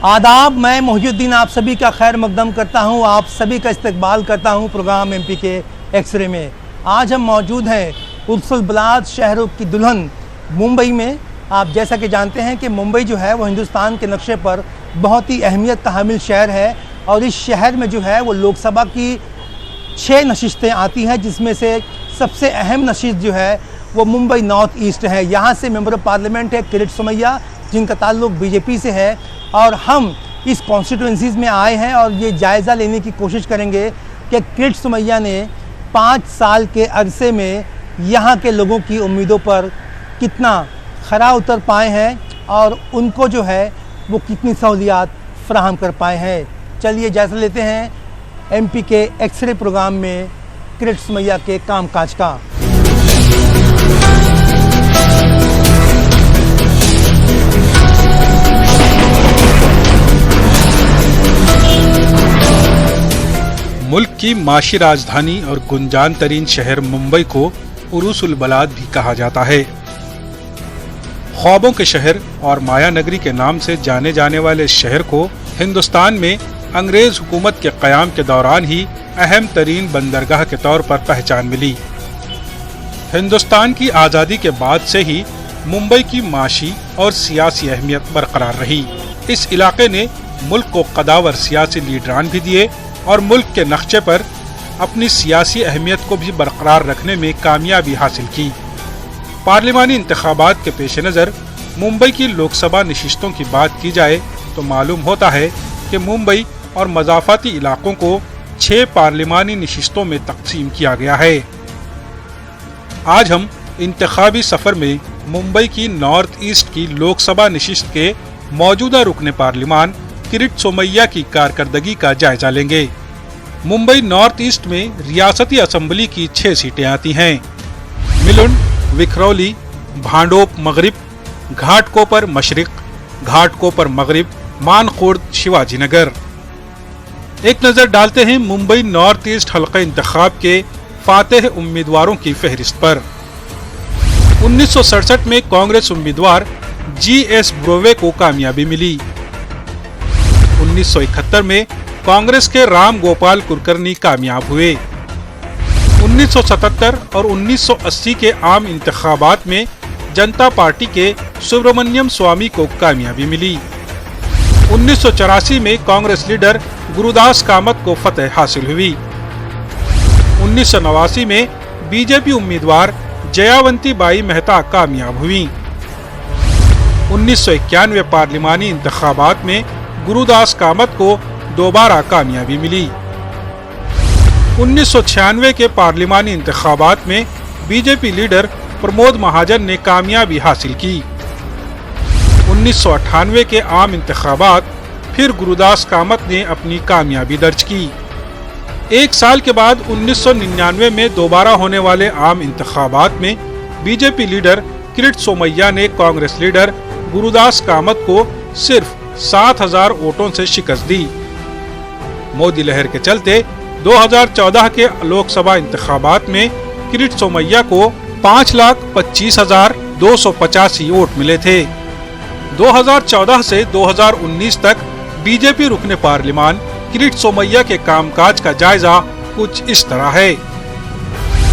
आदाब, मैं मोहिउद्दीन आप सभी का खैर मकदम करता हूं, आप सभी का इस्तकबाल करता हूं प्रोग्राम एमपी के एक्सरे में। आज हम मौजूद हैं उर्सुल बलाद शहरों की दुल्हन मुंबई में। आप जैसा कि जानते हैं कि मुंबई जो है वो हिंदुस्तान के नक्शे पर बहुत ही अहमियत का हामिल शहर है और इस शहर में जो है वो लोकसभा की 6 नशिस्तें आती हैं, जिसमें से सबसे अहम नशिस्त जो है वो मुंबई नॉर्थ ईस्ट है। यहाँ से मेंबर ऑफ पार्लियामेंट है किरीट सोमैया, जिनका ताल्लुक बीजेपी से है, और हम इस कॉन्स्टिट्यूंसीज़ में आए हैं और ये जायज़ा लेने की कोशिश करेंगे कि किरीट सोमैया ने 5 साल के अरसे में यहाँ के लोगों की उम्मीदों पर कितना खरा उतर पाए हैं और उनको जो है वो कितनी सहूलियात फराहम कर पाए हैं। चलिए जायज़ा लेते हैं एमपी के एक्सरे प्रोग्राम में किरीट सोमैया के कामकाज का। मुल्क की माशी राजधानी और गुंजान तरीन शहर मुंबई को उर्सुल बलाद भी कहा जाता है। ख्वाबों के शहर और माया नगरी के नाम से जाने जाने वाले शहर को हिंदुस्तान में अंग्रेज हुकूमत के क़याम के दौरान ही अहम तरीन बंदरगाह के तौर पर पहचान मिली। हिंदुस्तान की आज़ादी के बाद से ही मुंबई की माशी और सियासी अहमियत बरकरार रही। इस इलाके ने मुल्क को कदावर सियासी लीडरान भी दिए और मुल्क के नक्शे पर अपनी सियासी अहमियत को भी बरकरार रखने में कामयाबी हासिल की। पार्लिमानी इंतखाबात के पेश नज़र मुंबई की लोकसभा नशिस्तों की बात की जाए तो मालूम होता है कि मुंबई और मज़ाफ़ाती इलाकों को 6 पार्लिमानी नशिस्तों में तकसीम किया गया है। आज हम इंतखाबी सफ़र में मुंबई की नॉर्थ ईस्ट की लोकसभा नशिस्त के मौजूदा रुकन पार्लिमान किरीट सोमैया की कारकर्दगी का जायजा लेंगे। मुंबई नॉर्थ ईस्ट में रियासती असम्बली की 6 सीटें आती हैं। मिलुंड, विखरौली, भांडोप मगरिब, घाटकोपर मशरिक, घाटकोपर मगरिब, मानखुर्द, शिवाजी नगर। एक नजर डालते हैं मुंबई नॉर्थ ईस्ट हल्का इंतखाब के फातेह उम्मीदवारों की फहरिस्त पर। 1967 में कांग्रेस उम्मीदवार GS ब्रोवे को कामयाबी मिली। 1971 में कांग्रेस के राम गोपाल कुलकर्णी कामयाब हुए। 1977 और 1980 के आम इंतखाबात में जनता पार्टी के सुब्रमण्यम स्वामी को कामयाबी मिली। 1984 में कांग्रेस लीडर गुरुदास कामत को फतह हासिल हुई। 1989 में बीजेपी उम्मीदवार जयावंती बाई मेहता कामयाब हुई। 1991 पार्लिमानी इंतखाबात में गुरुदास कामत को दोबारा कामयाबी मिली। 1996 के पार्लिमानी इंतखाबात में बीजेपी लीडर प्रमोद महाजन ने कामयाबी हासिल की। 1998 के आम इंतखाबात फिर गुरुदास कामत ने अपनी कामयाबी दर्ज की। 1 साल के बाद 1999 में दोबारा होने वाले आम इंतखाबात में बीजेपी लीडर किरीट सोमैया ने कांग्रेस लीडर गुरुदास कामत को सिर्फ 7,000 वोटों से शिकस्त दी। मोदी लहर के चलते 2014 के लोकसभा इंतखाबात में किरीट सोमैया को 5,25,285 वोट मिले थे। 2014 से 2019 तक बीजेपी रुकने पार्लिमान किरीट सोमैया के कामकाज का जायजा कुछ इस तरह है।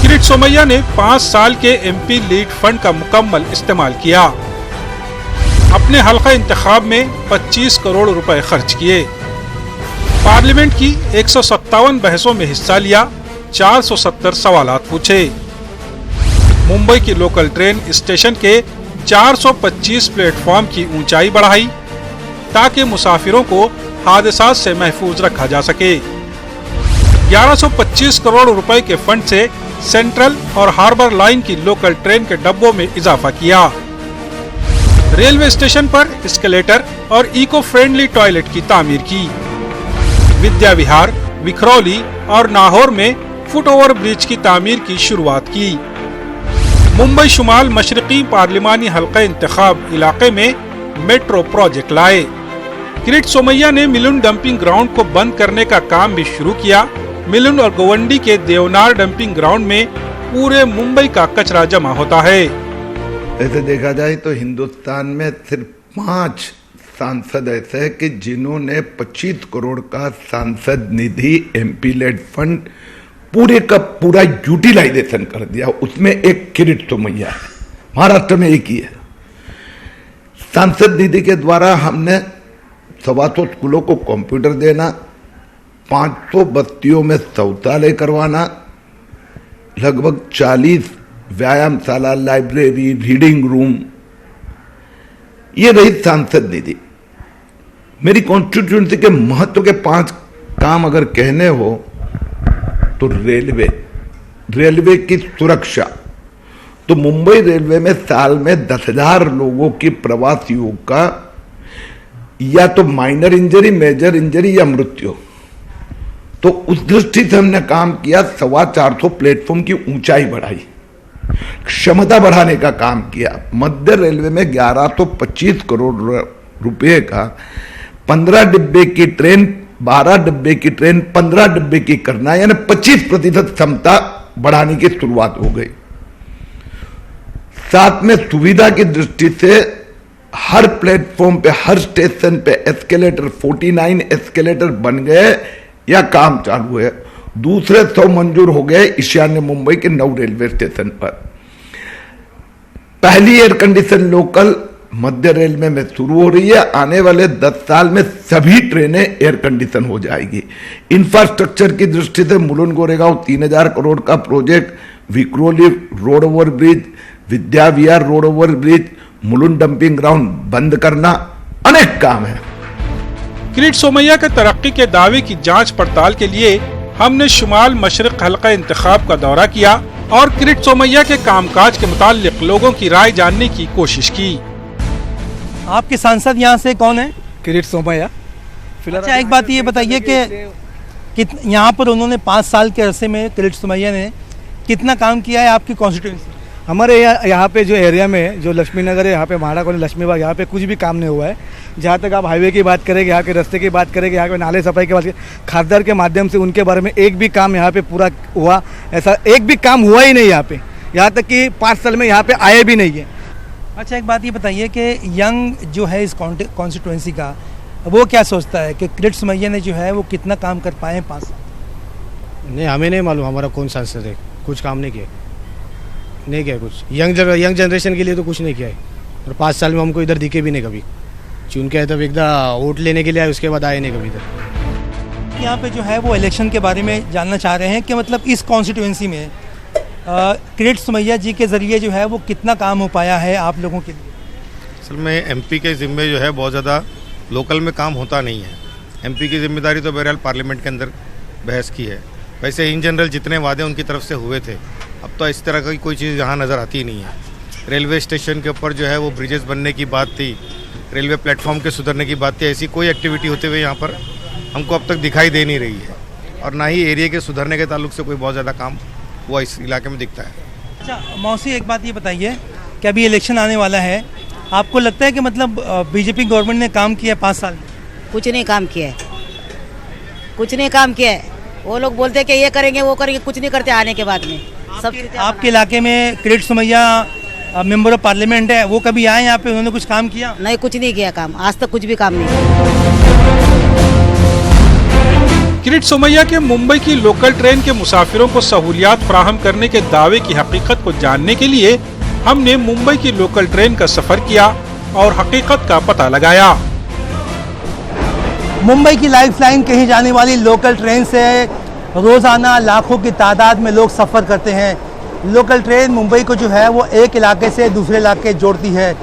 किरीट सोमैया ने 5 साल के MP लीड फंड का मुकम्मल इस्तेमाल किया। अपने हल्का इंतखाब में 25 करोड़ रुपए खर्च किए। पार्लियामेंट की 157 बहसों में हिस्सा लिया, 470 सवालात पूछे। मुंबई की लोकल ट्रेन स्टेशन के 425 प्लेटफॉर्म की ऊंचाई बढ़ाई ताकि मुसाफिरों को हादसात से महफूज रखा जा सके। 1125 करोड़ रुपए के फंड से सेंट्रल और हार्बर लाइन की लोकल ट्रेन के डब्बों में इजाफा किया। रेलवे स्टेशन पर एस्केलेटर और इको फ्रेंडली टॉयलेट की तामीर की। विद्या विहार, विखरौली और नाहौर में फुट ओवर ब्रिज की तामीर की शुरुआत की। मुंबई शुमाल मशरकी पार्लिमानी हल्का इंतखाब इलाके में मेट्रो प्रोजेक्ट लाए। किरीट सोमैया ने मिलुंड डंपिंग ग्राउंड को बंद करने का काम भी शुरू किया। मिलुंड और गोवंडी के देवनार डंपिंग ग्राउंड में पूरे मुंबई का कचरा जमा होता है। ऐसे देखा जाए तो हिंदुस्तान में सिर्फ 5 सांसद ऐसे हैं कि जिन्होंने 25 करोड़ का सांसद निधि एमपी लेड फंड पूरे का पूरा यूटिलाइजेशन कर दिया। उसमें एक किरीट सोमैया है, महाराष्ट्र में एक ही है। सांसद निधि के द्वारा हमने 125 स्कूलों को कंप्यूटर देना, 500 बस्तियों में शौचालय करवाना, लगभग 40 व्यायामशाला, लाइब्रेरी, रीडिंग रूम, ये रही सांसद निधि। मेरी कॉन्स्टिट्यूएंसी के महत्व के 5 काम अगर कहने हो तो रेलवे की सुरक्षा। तो मुंबई रेलवे में साल में 10,000 लोगों की प्रवासियों का या तो माइनर इंजरी, मेजर इंजरी या मृत्यु। तो उस दृष्टि से हमने काम किया, 450 प्लेटफॉर्म की ऊंचाई बढ़ाई, क्षमता बढ़ाने का काम किया। मध्य रेलवे में 1125 करोड़ रुपए का 15 डिब्बे की ट्रेन, 12 डिब्बे की ट्रेन, 15 डिब्बे की करना, यानी 25% क्षमता बढ़ाने की शुरुआत हो गई। साथ में सुविधा की दृष्टि से हर प्लेटफॉर्म पे, हर स्टेशन पे एस्केलेटर, 49 एस्केलेटर बन गए या काम चालू है। दूसरे 100 मंजूर हो गए ईशान्य मुंबई के 9 रेलवे स्टेशन पर। पहली एयर कंडीशन लोकल मध्य रेलवे में शुरू हो रही है। आने वाले 10 साल में सभी ट्रेनें एयर कंडीशन हो जाएगी। इंफ्रास्ट्रक्चर की दृष्टि से मुलुंड गोरेगांव 3000 करोड़ का project, Vikhroli road over bridge, Vidya Vihar road over bridge, Mulund dumping ground बंद करना, अनेक काम है। किरीट सोमैया के तरक्की के दावे की जांच पड़ताल के लिए हमने शुमाल मशरिक हल्का इंतखाब का दौरा किया और किरीट सोमैया के कामकाज के मुताल्लिक लोगों की राय जानने की कोशिश की। आपके सांसद यहाँ से कौन है? किरीट सोमैया। अच्छा, एक बात ये बताइए कि यहाँ पर उन्होंने 5 साल के अरसे में किरीट सोमैया ने कितना काम किया है आपकी कॉन्स्टिट्यूंसी? हमारे यहाँ पे जो एरिया में जो लक्ष्मी नगर है, यहाँ पे महाड़ा कॉलोनी, लक्ष्मी बाग, यहाँ पे कुछ भी काम नहीं हुआ है। जहाँ तक आप हाईवे की बात करेंगे, यहाँ के रास्ते की बात करेंगे, यहाँ पे नाले सफाई की बात करें, खासदार के माध्यम से उनके बारे में एक भी काम यहाँ पे पूरा हुआ, ऐसा एक भी काम हुआ ही नहीं यहाँ पे। यहाँ तक कि 5 साल में यहाँ पे आए भी नहीं है। अच्छा, एक बात ये बताइए कि यंग जो है इस कॉन्स्टिट्यूंसी का, वो क्या सोचता है कि किरीट सोमैया ने जो है वो कितना काम कर पाए 5 साल? नहीं, हमें नहीं मालूम हमारा कौन सांसद है, कुछ काम नहीं किया कुछ। यंग जनरेशन के लिए तो कुछ नहीं किया है। और 5 साल में हमको इधर दिखे भी नहीं कभी। चुन के आए तब एकदम वोट लेने के लिए आए, उसके बाद आए नहीं कभी इधर। यहाँ पे जो है वो इलेक्शन के बारे में जानना चाह रहे हैं कि मतलब इस कॉन्स्टिट्यूंसी में किरीट सोमैया जी के ज़रिए जो है वो कितना काम हो पाया है आप लोगों के लिए? असल में एमपी के ज़िम्मे जो है बहुत ज़्यादा लोकल में काम होता नहीं है। एमपी की जिम्मेदारी तो बहरहाल पार्लियामेंट के अंदर बहस की है। वैसे इन जनरल जितने वादे उनकी तरफ से हुए थे, अब तो इस तरह की कोई चीज़ यहाँ नज़र आती नहीं है। रेलवे स्टेशन के ऊपर जो है वो ब्रिजेस बनने की बात थी, रेलवे प्लेटफॉर्म के सुधरने की बात थी, ऐसी कोई एक्टिविटी होते हुए यहाँ पर हमको अब तक दिखाई दे नहीं रही है। और ना ही एरिया के सुधरने के ताल्लुक से कोई बहुत ज़्यादा काम हुआ इस इलाके में दिखता है। अच्छा मौसी, एक बात ये बताइए कि अभी इलेक्शन आने वाला है, आपको लगता है कि मतलब बीजेपी गवर्नमेंट ने काम किया 5 साल में? कुछ नहीं काम किया है, कुछ नहीं काम किया है। वो लोग बोलते हैं कि ये करेंगे वो करेंगे, कुछ नहीं करते आने के बाद में। आपके इलाके में Kirit Somaiya member of parliament है, वो कभी आए यहाँ पे, उन्होंने कुछ काम किया? नहीं, कुछ नहीं किया काम, आज तक कुछ भी काम नहीं किया। किरीट सोमैया के मुंबई की लोकल ट्रेन के मुसाफिरों को सहूलियात फराहम करने के दावे की हकीकत को जानने के लिए हमने मुंबई की लोकल ट्रेन का सफर किया और हकीकत का पता लगाया। मुंबई की लाइफलाइन कही जाने वाली लोकल ट्रेन से रोज़ाना लाखों की तादाद में लोग सफ़र करते हैं। लोकल ट्रेन मुंबई को जो है वो एक इलाके से दूसरे इलाके जोड़ती है।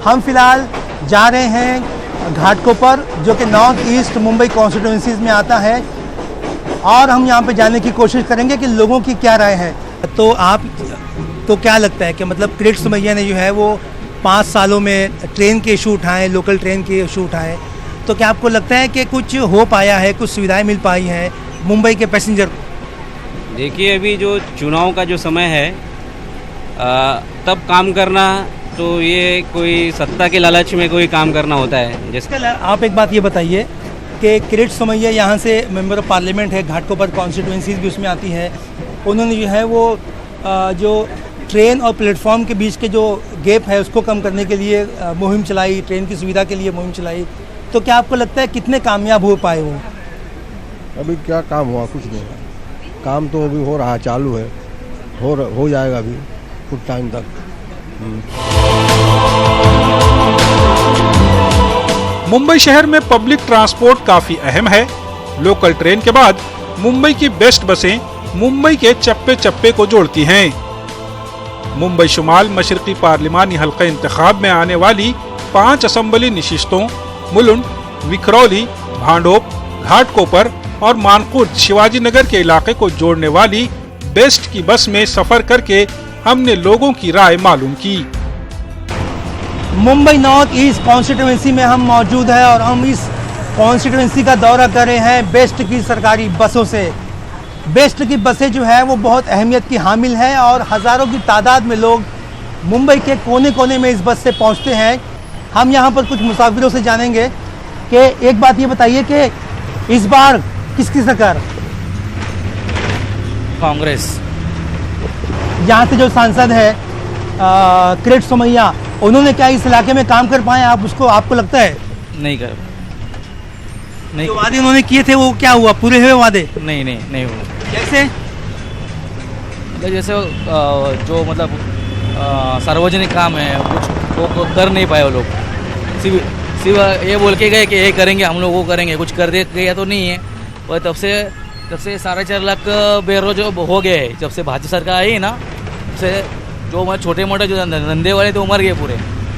हम फिलहाल जा रहे हैं घाटकोपर, जो कि नॉर्थ ईस्ट मुंबई कॉन्स्टिट्यूंसीज में आता है, और हम यहाँ पे जाने की कोशिश करेंगे कि लोगों की क्या राय है। तो क्या लगता है कि मतलब किरीट सोमैया ने जो है वो 5 सालों में ट्रेन के इशू उठाए, लोकल ट्रेन के इशू उठाए, तो क्या आपको लगता है कि कुछ हो पाया है, कुछ सुविधाएं मिल पाई हैं मुंबई के पैसेंजर को? देखिए, अभी जो चुनाव का जो समय है तब काम करना, तो ये कोई सत्ता के लालच में कोई काम करना होता है जिसका। आप एक बात ये बताइए कि किरीट सोमैया यहाँ से मेंबर ऑफ पार्लियामेंट है, घाटकोपर कॉन्स्टिट्यूंसीज भी उसमें आती है, उन्होंने जो है वो जो ट्रेन और प्लेटफॉर्म के बीच के जो गैप है उसको कम करने के लिए मुहिम चलाई, ट्रेन की सुविधा के लिए मुहिम चलाई, तो क्या आपको लगता है कितने कामयाब हो पाए वो? अभी क्या काम हुआ, कुछ नहीं हुआ। काम तो अभी हो रहा, चालू है, हो जाएगा अभी कुछ टाइम तक। मुंबई शहर में पब्लिक ट्रांसपोर्ट काफी अहम है। लोकल ट्रेन के बाद मुंबई की बेस्ट बसें मुंबई के चप्पे चप्पे को जोड़ती हैं। मुंबई शुमाल मशरकी पार्लिमानी हल्का इंतखाब में आने वाली 5 असेंबली नशिस्तों मुलुंड, विखरौली, भांडोप, घाटकोपर और मानकुर्द शिवाजी नगर के इलाके को जोड़ने वाली बेस्ट की बस में सफर करके हमने लोगों की राय मालूम की। मुंबई नॉर्थ ईस्ट कॉन्स्टिट्यूंसी में हम मौजूद हैं और हम इस कॉन्स्टिट्यूंसी का दौरा कर रहे हैं बेस्ट की सरकारी बसों से। बेस्ट की बसें जो है वो बहुत अहमियत की हामिल है और हज़ारों की तादाद में लोग मुंबई के कोने कोने में इस बस से पहुंचते हैं। हम यहाँ पर कुछ मुसाफिरों से जानेंगे कि एक बात ये बताइए कि इस बार किसकी सरकार? कांग्रेस। यहाँ से जो सांसद है किरीट सोमैया, उन्होंने क्या इस इलाके में काम कर पाए? आपको लगता है? नहीं कर नहीं। जो वादे उन्होंने किए थे वो क्या हुआ? पूरे हुए वादे? नहीं हुआ। कैसे? जैसे जो मतलब सार्वजनिक काम है कुछ वो कर नहीं पाए वो लोग। सिर्फ ये बोल के गए कि ये करेंगे, हम लोग वो करेंगे, कुछ कर दे गया तो नहीं है। और तब से 4.5 लाख बेरोजगार हो गए हैं जब से भाजपा सरकार आई ना। तब से जो छोटे मोटे जो धंधे वाले तो मर गए पूरे।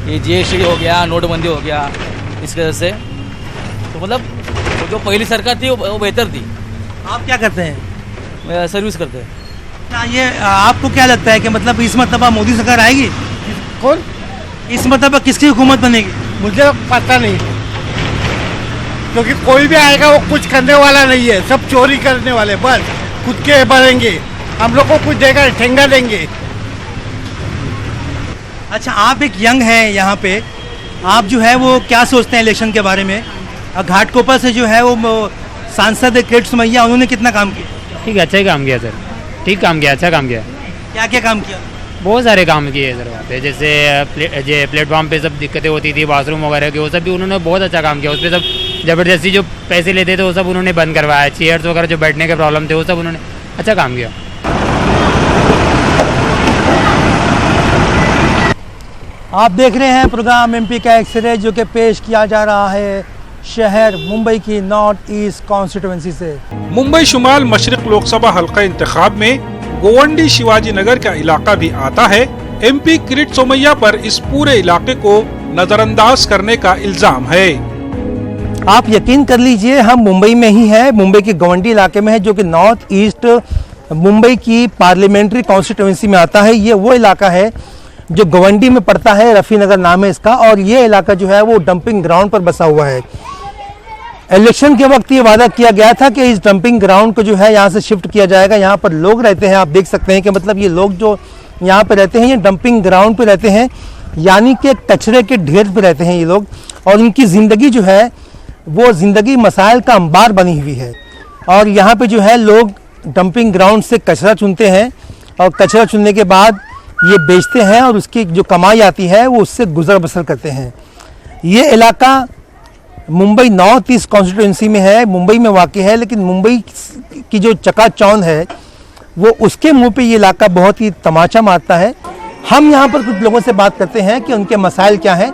ये GST हो गया, नोटबंदी हो गया, इस वजह से तो मतलब जो पहली सरकार थी वो बेहतर थी। आप क्या करते हैं? मैं सर्विस करते हैं। क्या ये आपको क्या लगता है कि मतलब इस मरतबा मोदी सरकार आएगी? कौन? इस मरतबा किसकी हुकूमत बनेगी? मुझे पता नहीं, क्योंकि कोई भी आएगा वो कुछ करने वाला नहीं है, सब चोरी करने वाले, बस खुद के बढ़ेंगे, हम लोग को कुछ देगा ठेंगा देंगे। अच्छा, आप एक यंग हैं यहाँ पे, आप जो है वो क्या सोचते हैं इलेक्शन के बारे में? घाटकोपर से जो है वो सांसद किरीट सोमैया, उन्होंने कितना काम किया? ठीक है, अच्छा ही काम किया सर, ठीक काम किया, अच्छा काम किया। क्या क्या काम किया? बहुत सारे काम किए सर वहाँ पे, जैसे प्लेटफॉर्म पे सब दिक्कतें होती थी बाथरूम वगैरह की, वो सब भी उन्होंने बहुत अच्छा काम किया। उस पर सब ज़बरदस्ती जो पैसे लेते थे वो सब उन्होंने बंद करवाया। चेयर्स वगैरह जो बैठने के प्रॉब्लम थे वो सब उन्होंने अच्छा काम किया। आप देख रहे हैं प्रोग्राम MP का एक्सरे, जो कि पेश किया जा रहा है शहर मुंबई की नॉर्थ ईस्ट कॉन्स्टिट्यूंसी से। मुंबई शुमाल मशरक लोकसभा हल्का इंतखाब में गोवंडी शिवाजी नगर का इलाका भी आता है। MP किरीट सोमैया पर इस पूरे इलाके को नजरअंदाज करने का इल्जाम है। आप यकीन कर लीजिए, हम मुंबई में ही हैं, मुंबई के गोवंडी इलाके में है, जो कि नॉर्थ ईस्ट मुंबई की पार्लियामेंट्री कॉन्स्टिट्यूंसी में आता है। ये वो इलाका है जो गोवंडी में पड़ता है, रफ़ी नगर नाम है इसका, और ये इलाका जो है वो डंपिंग ग्राउंड पर बसा हुआ है। इलेक्शन के वक्त ये वादा किया गया था कि इस डंपिंग ग्राउंड को जो है यहाँ से शिफ्ट किया जाएगा। यहाँ पर लोग रहते हैं, आप देख सकते हैं कि मतलब ये लोग जो यहाँ पर रहते हैं ये डंपिंग ग्राउंड पे रहते हैं, यानी कि कचरे के ढेर पे रहते हैं ये लोग, और इनकी ज़िंदगी जो है वो ज़िंदगी मसाइल का अंबार बनी हुई है। और यहाँ पे जो है लोग डंपिंग ग्राउंड से कचरा चुनते हैं और कचरा चुनने के बाद ये बेचते हैं और उसकी जो कमाई आती है वो उससे गुजर बसर करते हैं। ये इलाका मुंबई नॉर्थ ईस्ट कॉन्स्टिट्यूंसी में है, मुंबई में वाक़ है, लेकिन मुंबई की जो चकाचौंध है वो उसके मुंह पे ये इलाका बहुत ही तमाचा मारता है। हम यहाँ पर कुछ लोगों से बात करते हैं कि उनके मसाइल क्या हैं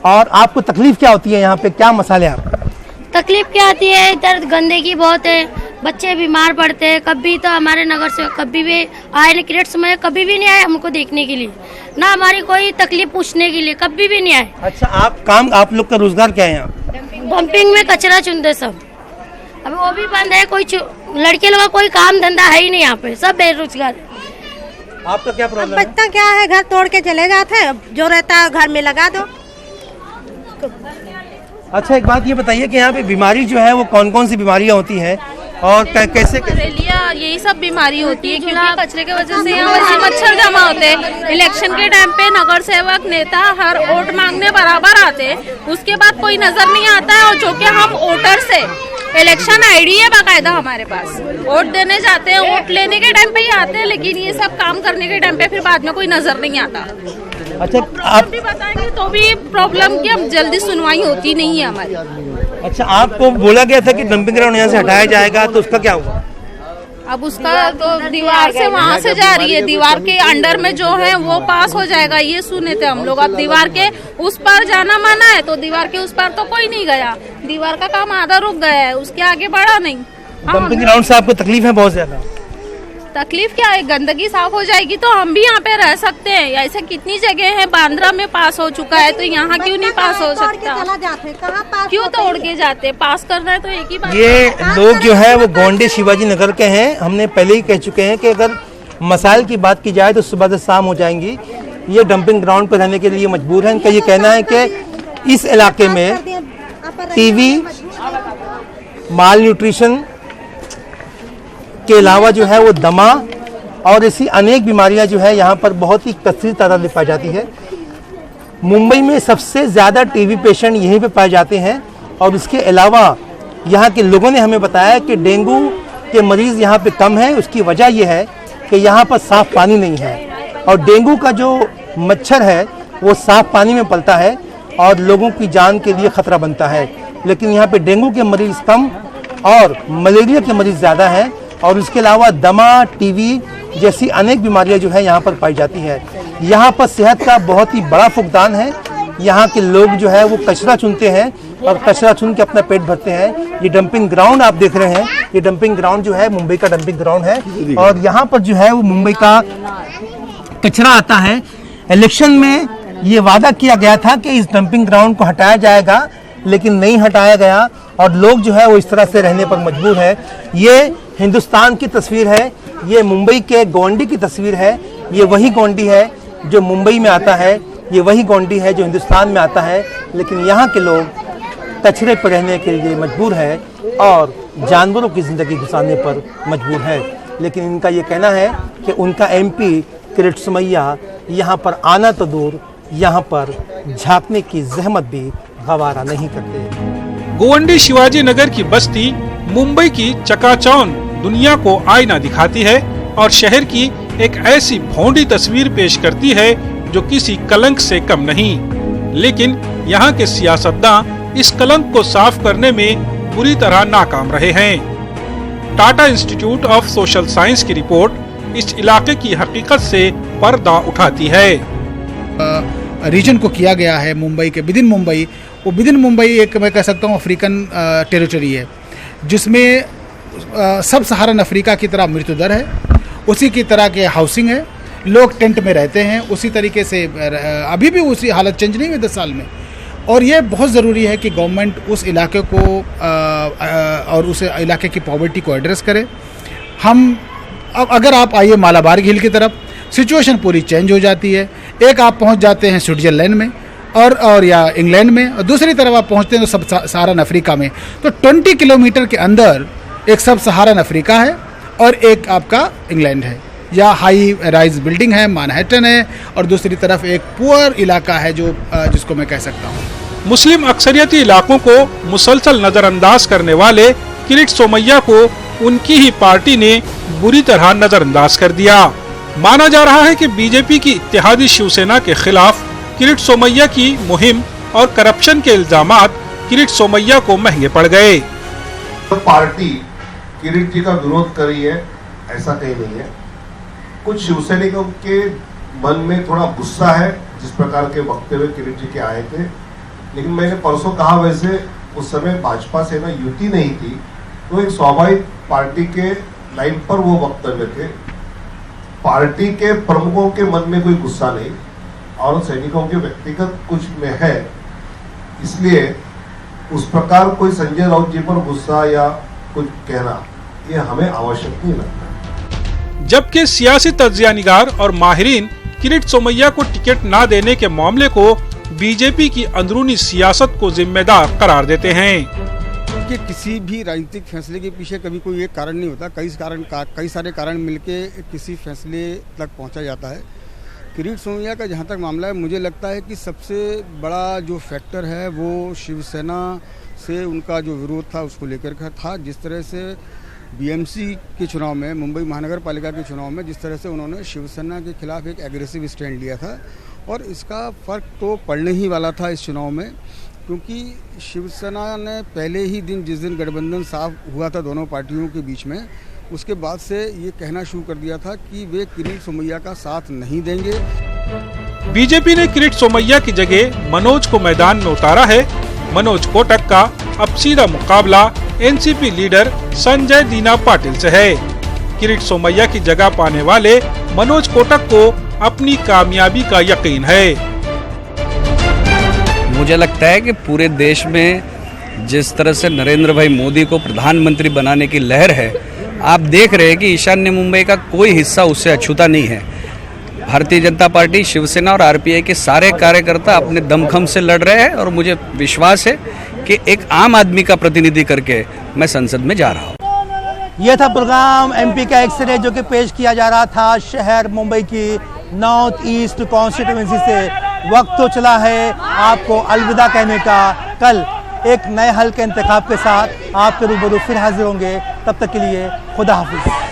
और आपको तकलीफ़ क्या होती है यहाँ पे, क्या मसाले हैं आपको? तकलीफ क्या आती है, इधर गंदगी बहुत है, बच्चे बीमार पड़ते हैं। कभी तो हमारे नगर से कभी भी आए नहीं, किरीट सोमैया कभी भी नहीं आए हमको देखने के लिए, ना हमारी कोई तकलीफ पूछने के लिए, कभी भी नहीं आए। अच्छा, आप लोग का रोजगार क्या है यहाँ? डंपिंग में कचरा चुनते सब, अभी वो भी बंद है। कोई लड़के लोगों का कोई काम धंधा है ही नहीं यहाँ पे, सब बेरोजगार है। आपका क्या प्रॉब्लम है? बचता क्या है, घर तोड़ के चले जाते हैं, जो रहता है घर में लगा दो। अच्छा, एक बात ये बताइए कि यहाँ पे बीमारी जो है वो कौन कौन सी बीमारियाँ होती हैं और कैसे? मलेरिया, यही सब बीमारी होती है, क्योंकि कचरे की वजह से यहाँ वैसे मच्छर जमा होते हैं। इलेक्शन के टाइम पे नगर सेवक नेता हर वोट मांगने बराबर आते हैं, उसके बाद कोई नजर नहीं आता है। और जो कि हम वोटर से इलेक्शन ID है बाकायदा हमारे पास, वोट देने जाते हैं, वोट लेने के टाइम पे ही आते हैं, लेकिन ये सब काम करने के टाइम पे फिर बाद में कोई नजर नहीं आता। अच्छा, आप भी बताएंगे तो भी प्रॉब्लम की अब जल्दी सुनवाई होती नहीं है हमारी। अच्छा, आपको बोला गया था कि डंपिंग ग्राउंड यहाँ से हटाया जाएगा, तो उसका क्या हुआ? अब उसका तो दीवार से वहाँ से जा रही है, दीवार के अंडर में जो है वो पास हो जाएगा, ये सुने थे हम लोग। अब दीवार के उस पार जाना माना है, तो दीवार के उस पार तो कोई नहीं गया, दीवार का काम आधा रुक गया है, उसके आगे बढ़ा नहीं। डंपिंग ग्राउंड से आपको तकलीफ है बहुत ज्यादा? तकलीफ क्या है, गंदगी साफ हो जाएगी तो हम भी यहाँ पे रह सकते हैं। ऐसे कितनी जगह है, बांद्रा में पास हो चुका है, तो यहाँ क्यों नहीं पास हो सकता? क्यों तोड़ के जाते? पास करना है तो एक ही बात। ये लोग जो है वो गोंडे शिवाजी नगर के हैं। हमने पहले ही कह चुके हैं कि अगर मसाइल की बात की जाए तो सुबह से शाम हो जाएंगी। ये डंपिंग ग्राउंड पर रहने के लिए मजबूर हैं। इनका ये कहना है कि इस इलाके में टीवी, माल न्यूट्रिशन के अलावा जो है वो दमा और ऐसी अनेक बीमारियां जो है यहाँ पर बहुत ही कसीर तादाद में पाई जाती है। मुंबई में सबसे ज़्यादा टीबी पेशेंट यहीं पे पाए जाते हैं और इसके अलावा यहाँ के लोगों ने हमें बताया कि डेंगू के मरीज़ यहाँ पे कम हैं। उसकी वजह यह है कि यहाँ पर साफ़ पानी नहीं है और डेंगू का जो मच्छर है वो साफ़ पानी में पलता है और लोगों की जान के लिए ख़तरा बनता है। लेकिन यहाँ पे डेंगू के मरीज़ कम और मलेरिया के मरीज़ ज़्यादा हैं और इसके अलावा दमा, टीवी जैसी अनेक बीमारियां जो है यहाँ पर पाई जाती है। यहाँ पर सेहत का बहुत ही बड़ा फुकदान है। यहाँ के लोग जो है वो कचरा चुनते हैं और कचरा चुन के अपना पेट भरते हैं। ये डंपिंग ग्राउंड आप देख रहे हैं, ये डंपिंग ग्राउंड जो है मुंबई का डंपिंग ग्राउंड है और यहाँ पर जो है वो मुंबई का कचरा आता है। इलेक्शन में ये वादा किया गया था कि इस डंपिंग ग्राउंड को हटाया जाएगा, लेकिन नहीं हटाया गया और लोग जो है वो इस तरह से रहने पर मजबूर है। ये हिंदुस्तान की तस्वीर है, ये मुंबई के गोंडी की तस्वीर है। ये वही गोंडी है जो मुंबई में आता है, ये वही गोंडी है जो हिंदुस्तान में आता है। लेकिन यहाँ के लोग कचरे पर रहने के लिए मजबूर है और जानवरों की ज़िंदगी गुजारने पर मजबूर है। लेकिन इनका ये कहना है कि उनका MP किरीट सोमैया यहाँ पर आना तो दूर, यहाँ पर झांकने की जहमत भी गवारा नहीं करते। गोवंडी शिवाजी नगर की बस्ती मुंबई की चकाचौंध दुनिया को आईना दिखाती है और शहर की एक ऐसी भौंडी तस्वीर पेश करती है जो किसी कलंक से कम नहीं। लेकिन यहाँ के सियासतदान इस कलंक को साफ करने में बुरी तरह नाकाम रहे हैं। Tata institute of social science की रिपोर्ट इस इलाके की हकीकत से पर्दा उठाती है। रीजन को किया गया है मुंबई के विदिन मुंबई, वो विदिन मुंबई एक मैं कह सकता हूँ अफ्रीकन टेरिटरी है जिसमें सब सहारन अफ्रीका की तरह मृत्यु दर है, उसी की तरह के हाउसिंग है, लोग टेंट में रहते हैं, उसी तरीके से अभी भी उसी हालत चेंज नहीं हुई 10 साल में। और ये बहुत ज़रूरी है कि गवर्नमेंट उस इलाके को और उस इलाके की पॉवर्टी को एड्रेस करे। हम अब अगर आप आइए मालाबार हिल की तरफ, सिचुएशन पूरी चेंज हो जाती है। एक आप पहुंच जाते हैं स्विट्ज़रलैंड में और या इंग्लैंड में, और दूसरी तरफ आप पहुंचते हैं तो सब सहारन अफ्रीका में। तो 20 किलोमीटर के अंदर एक सब सहारन अफ्रीका है और एक आपका इंग्लैंड है, या हाई राइज बिल्डिंग है, मैनहट्टन है, और दूसरी तरफ एक पुअर इलाका है जो जिसको मैं कह सकता हूँ। मुस्लिम अक्सरियती इलाकों को मुसलसल नजरअंदाज करने वाले किरीट सोमैया को उनकी ही पार्टी ने बुरी तरह नजरअंदाज कर दिया। माना जा रहा है कि बीजेपी की इत्तेहादी शिवसेना के खिलाफ किरीट सोमैया की मुहिम और करप्शन के इल्जामात किरीट सोमैया को महंगे पड़ गए। पार्टी किरीट जी का विरोध कर रही है ऐसा कहीं नहीं है। कुछ शिवसैनिकों के मन में थोड़ा गुस्सा है जिस प्रकार के वक्तव्य किरीट जी के आए थे, लेकिन मैंने परसों कहा वैसे उस समय भाजपा सेना युति नहीं थी, तो एक स्वाभाविक पार्टी के लाइन पर वो वक्तव्य थे। पार्टी के प्रमुखों के मन में कोई गुस्सा नहीं और सैनिकों के व्यक्तिगत कुछ में है, इसलिए उस प्रकार कोई संजय राउत जी पर गुस्सा या कुछ कहना ये हमें आवश्यक नहीं लगता। जबकि सियासी तज्जियानिगार और माहिरीन किरीट सोमैया को टिकट न देने के मामले को बीजेपी की अंदरूनी सियासत को जिम्मेदार करार देते हैं। कि किसी भी राजनीतिक फैसले के पीछे कभी कोई एक कारण नहीं होता, कई सारे कारण मिलके किसी फैसले तक पहुंचा जाता है। किरीट सोमैया का जहां तक मामला है, मुझे लगता है कि सबसे बड़ा जो फैक्टर है वो शिवसेना से उनका जो विरोध था उसको लेकर का था। जिस तरह से बीएमसी के चुनाव में, मुंबई महानगर पालिका के चुनाव में जिस तरह से उन्होंने शिवसेना के खिलाफ एक एग्रेसिव स्टैंड लिया था, और इसका फ़र्क तो पड़ने ही वाला था इस चुनाव में, क्योंकि शिवसेना ने पहले ही दिन जिस दिन गठबंधन साफ हुआ था दोनों पार्टियों के बीच में, उसके बाद से ये कहना शुरू कर दिया था कि वे किरीट सोमैया का साथ नहीं देंगे। बीजेपी ने किरीट सोमैया की जगह मनोज को मैदान में उतारा है। मनोज कोटक का अब सीधा मुकाबला एनसीपी लीडर संजय दीना पाटिल से है। किरीट सोमैया की जगह पाने वाले मनोज कोटक को अपनी कामयाबी का यकीन है। मुझे लगता है कि पूरे देश में जिस तरह से नरेंद्र भाई मोदी को प्रधानमंत्री बनाने की लहर है, आप देख रहे हैं कि ईशान्य मुंबई का कोई हिस्सा उससे अछूता नहीं है। भारतीय जनता पार्टी, शिवसेना और आरपीआई के सारे कार्यकर्ता अपने दमखम से लड़ रहे हैं और मुझे विश्वास है कि एक आम आदमी का प्रतिनिधि करके मैं संसद में जा रहा हूँ। यह था प्रोग्राम एमपी का एक्सरे जो कि पेश किया जा रहा था शहर मुंबई की नॉर्थ ईस्ट कॉन्स्टिट्यूएंसी से। वक्त तो चला है आपको अलविदा कहने का। कल एक नए हल के इंतखाब के साथ आपके रूबरू फिर हाजिर होंगे। तब तक के लिए खुदा हाफिज।